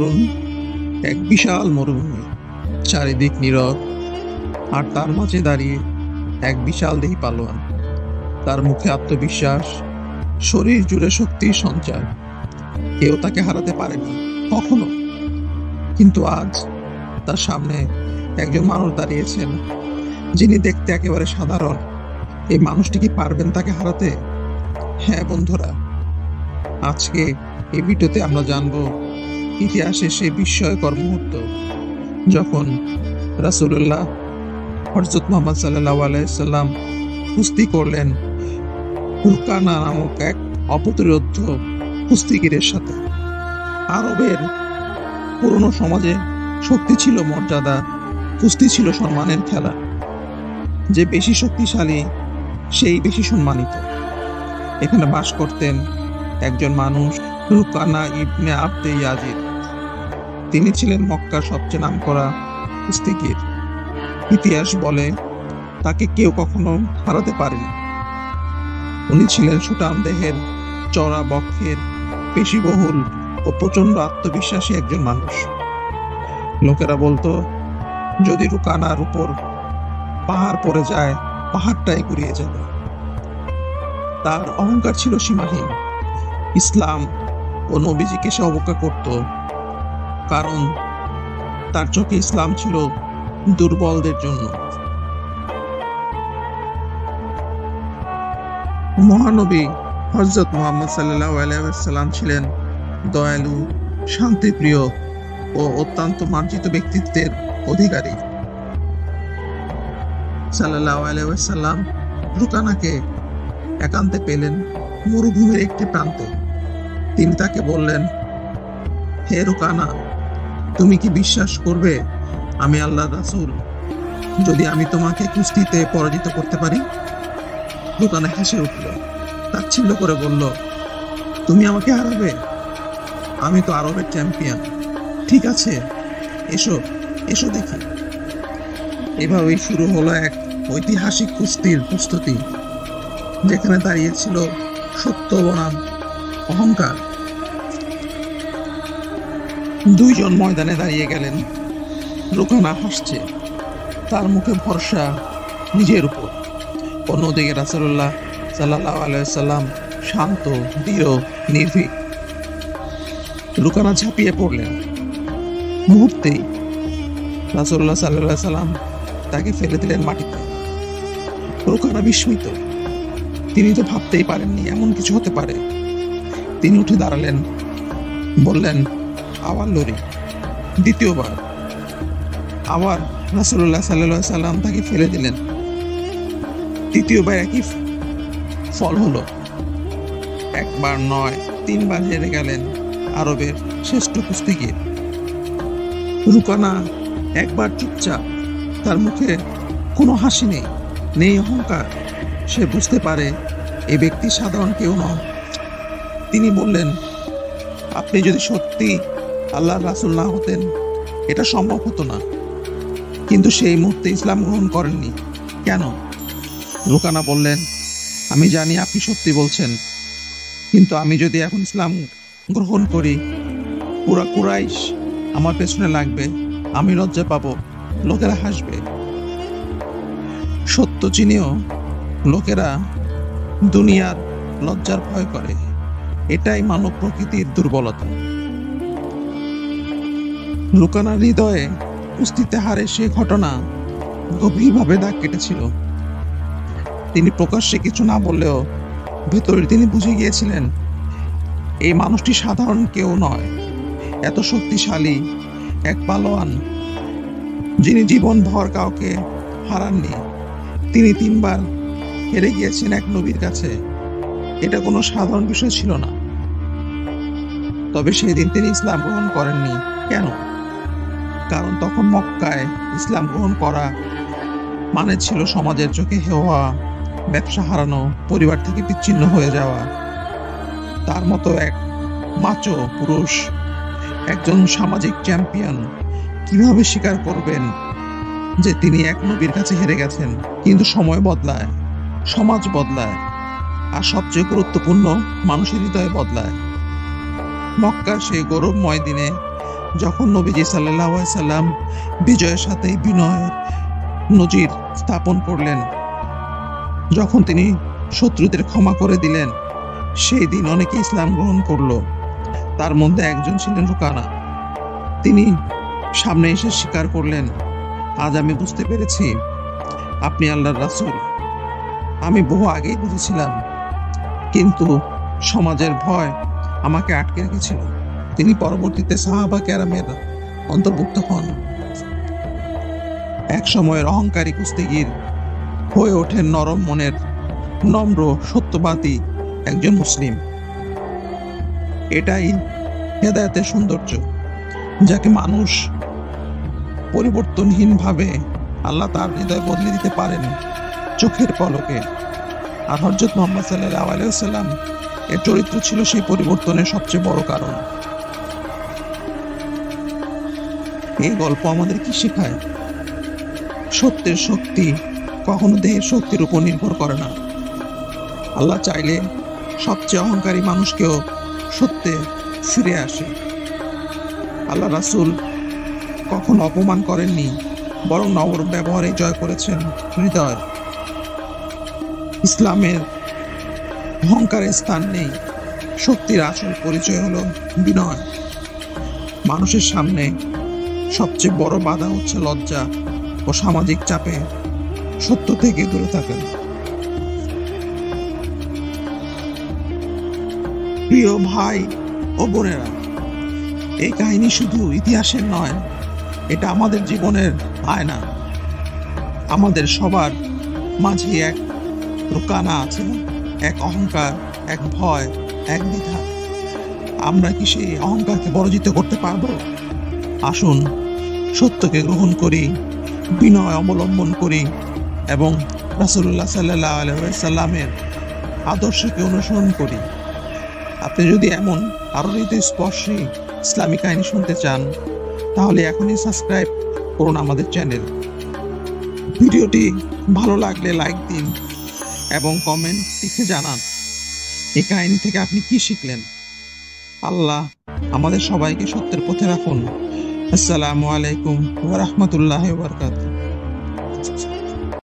ধরুন এক বিশাল মরুভূমি, চারিদিক নীরব, আর তার মাঝে দাঁড়িয়ে এক বিশাল দেহী পালোয়ান। তার মুখে আত্মবিশ্বাস, শরীর জুড়ে শক্তির সঞ্চার। কেউ তাকে হারাতে পারেনি কখনো। কিন্তু আজ তার সামনে একজন মানুষ দাঁড়িয়েছেন, যিনি দেখতে একেবারে সাধারণ। এই মানুষটি কি পারবেন তাকে হারাতে? হ্যাঁ বন্ধুরা, আজকে এই ভিডিওতে আমরা জানবো ইতিহাসে সেই বিস্ময়কর মুহূর্ত যখন রাসূলুল্লাহ হযরত মুহাম্মদ সাল্লাল্লাহু আলাইহি সাল্লাম কুস্তি করলেন রুকানা নামক এক অপ্রতিরোধ্য কুস্তিগীরের সাথে। আরবের পুরনো সমাজে শক্তি ছিল মর্যাদা, কুস্তি ছিল সম্মানের খেলা। যে বেশি শক্তিশালী সেই বেশি সম্মানিত। এখানে বাস করতেন একজন মানুষ, রুকানা ইবনে আবদে ইয়াজিদ। তিনি ছিলেন মক্কার সবচেয়ে নামকরা কুস্তিগীর। ইতিহাস বলে তাকে কেউ কখনো হারাতে পারেনি। উনি ছিলেন সুঠাম দেহের, চড়া বক্ষের, পেশিবহুল ও প্রচন্ড আত্মবিশ্বাসী একজন মানুষ। লোকেরা বলতো, যদি রুকানার উপর পাহাড় পড়ে যায়, পাহাড়টাই গুড়িয়ে যাবে। তার অহংকার ছিল সীমাহীন। ইসলাম ও নবীজিকে সে অবজ্ঞা করত, কারণ তার চোখে ইসলাম ছিল দুর্বলদের জন্য। মহানবী হযরত মুহাম্মদ সাল্লাল্লাহু আলাইহি ওয়াসাল্লাম ছিলেন দয়ালু, শান্তিপ্রিয় ও অত্যন্ত মার্জিত ব্যক্তিত্বের অধিকারী। সাল্লাল্লাহু আলাইহি ওয়াসাল্লাম রুকানাকে একান্তে পেলেন মরুভূমির একটি প্রান্তে। তিনি তাকে বললেন, হে রুকানা, তুমি কি বিশ্বাস করবে আমি আল্লাহর রাসূল? যদি আমি তোমাকে কুস্তিতে পরাজিত করতে পারি? রুকানা হেসে উঠল, তাচ্ছিল্য করে বলল, তুমি আমাকে হারাবে? আমি তো আরবের চ্যাম্পিয়ন। ঠিক আছে, এসো এসো দেখি। এভাবেই শুরু হলো এক ঐতিহাসিক কুস্তির প্রস্তুতি, যেখানে দাঁড়িয়েছিল সত্য বনাম অহংকার। দুইজন ময়দানে দাঁড়িয়ে গেলেন। রুকানা হাসছে, তার মুখে ভরসা নিজের উপর। অন্যদিকে রাসূলুল্লাহ সাল্লাল্লাহু আলাইহি সাল্লাম শান্ত, দৃঢ়, নির্ভীক। রুকানা ঝাঁপিয়ে পড়লেন। মুহূর্তেই রাসূলুল্লাহ সাল্লাল্লাহু আলাইহি সাল্লাম তাকে ফেলে দিলেন মাটিতে। রুকানা বিস্মিত। তিনি তো ভাবতেই পারেননি এমন কিছু হতে পারে। তিনি উঠে দাঁড়ালেন, বললেন, আবার লড়ি। দ্বিতীয়বার আবার রাসূলুল্লাহ সাল্লাল্লাহু আলাইহি সাল্লাম তাকে ফেলে দিলেন। তৃতীয়বার একই ফল হলো। একবার নয়, তিনবার হেরে গেলেন আরবের শ্রেষ্ঠ কুস্তিগীর। রুকানা একবার চুপচাপ, তার মুখে কোনো হাসি নেই, নেই অহংকার। সে বুঝতে পারে এ ব্যক্তি সাধারণ কেউ নয়। তিনি বললেন, আপনি যদি সত্যি আল্লাহর রাসূল না হতেন, এটা সম্ভব হতো না। কিন্তু সেই মুহূর্তে ইসলাম গ্রহণ করেননি কেন? রুকানা বললেন, আমি জানি আপনি সত্যি বলছেন, কিন্তু আমি যদি এখন ইসলাম গ্রহণ করি, পুরা কুরাইশ আমার পেছনে লাগবে, আমি লজ্জা পাবো, লোকেরা হাসবে। সত্য চিনেও লোকেরা দুনিয়ার লজ্জার ভয় করে। এটাই মানব প্রকৃতির দুর্বলতা। রুকানার হৃদয়ে কুস্তিতে হারে সে ঘটনা গভীরভাবে দাগ কেটেছিল। তিনি প্রকাশ্যে কিছু না বললেও ভেতরে তিনি বুঝে গিয়েছিলেন, এই মানুষটি সাধারণ কেউ নয়। এত শক্তিশালী এক পালোয়ান, যিনি জীবনভর কাউকে হারাননি। তিনি তিনবার হেরে গিয়েছেন এক নবীর কাছে। এটা কোনো সাধারণ বিষয় ছিল না। তবে সেদিন তিনি ইসলাম গ্রহণ করেননি কেন? কারণ তখন মক্কায় ইসলাম গ্রহণ করা মানে ছিল সমাজের চোখে হেয় হওয়া, ব্যবসা হারানো, পরিবার থেকে বিচ্ছিন্ন হয়ে যাওয়া। তার মতো এক মাচো পুরুষ, একজন সামাজিক চ্যাম্পিয়ন, কিভাবে স্বীকার করবেন যে তিনি এক নবীর কাছে হেরে গেছেন? কিন্তু সময় বদলায়, সমাজ বদলায়, আর সবচেয়ে গুরুত্বপূর্ণ, মানুষের হৃদয় বদলায়। মক্কার সেই গৌরবময় দিনে যখন নবীজি সাল্লাল্লাহু আলাইহি সাল্লাম বিজয়ের সাথে বিনয়ের নজির স্থাপন করলেন, যখন তিনি শত্রুদের ক্ষমা করে দিলেন, সেই দিন অনেকে ইসলাম গ্রহণ করলো। তার মধ্যে একজন ছিলেন রুকানা। তিনি সামনে এসে স্বীকার করলেন, আজ আমি বুঝতে পেরেছি আপনি আল্লাহর রাসূল। আমি বহু আগেই বুঝেছিলাম, কিন্তু সমাজের ভয় আমাকে আটকে রেখেছিল। তিনি পরবর্তীতে সাহাবা কেরামের অন্তর্ভুক্ত হন। এক সময়ের অহংকারী কুস্তিগীর হয়ে ওঠেন নরম মনের, নম্র, সত্যবাদী একজন মুসলিম। এটাই হেদায়েতের সৌন্দর্য, যাকে মানুষ পরিবর্তনহীনভাবে আল্লাহ তার হৃদয় বদলে দিতে পারেন চোখের পলকে। আর হযরত মুহাম্মদ সাল্লাল্লাহু আলাইহি ওয়াসাল্লাম এর চরিত্র ছিল সেই পরিবর্তনের সবচেয়ে বড় কারণ। এই গল্প আমাদের কি শেখায়? সত্যের শক্তি কখনো দেহের শক্তির উপর নির্ভর করে না। আল্লাহ চাইলে সবচেয়ে অহংকারী মানুষকেও সত্যে ফিরে আসে। আল্লাহ রাসূল কখনো অপমান করেননি, বরং নরম ব্যবহারে জয় করেছেন হৃদয়। ইসলামের অহংকারের স্থান নেই। শক্তির আসল পরিচয় হলো বিনয়। মানুষের সামনে সবচেয়ে বড় বাধা হচ্ছে লজ্জা ও সামাজিক চাপে সত্য থেকে দূরে থাকা। প্রিয় ভাই ও বোনেরা, এই কাহিনী শুধু ইতিহাসের নয়, এটা আমাদের জীবনের আয়না। আমাদের সবার মাঝে এক রুকানা আছে, এক অহংকার, এক ভয়, এক দ্বিধা। আমরা কি সেই অহংকারকে পরাজিত করতে পারবো? আসুন সত্যকে গ্রহণ করি, বিনয় অবলম্বন করি এবং রাসূলুল্লাহ সাল্লাল্লাহু আলাইহি ওয়াসাল্লামের আদর্শকে অনুসরণ করি। আপনি যদি এমন আরো হৃদয়স্পর্শী ইসলামী কাহিনী শুনতে চান, তাহলে এখনই সাবস্ক্রাইব করুন আমাদের চ্যানেল। ভিডিওটি ভালো লাগলে লাইক দিন এবং কমেন্ট লিখে জানান এই কাহিনী থেকে আপনি কি শিখলেন। আল্লাহ আমাদের সবাইকে সত্যের পথে রাখুন। আসসালামু আলাইকুম ওয়া রাহমাতুল্লাহি ওয়া বারাকাতুহু।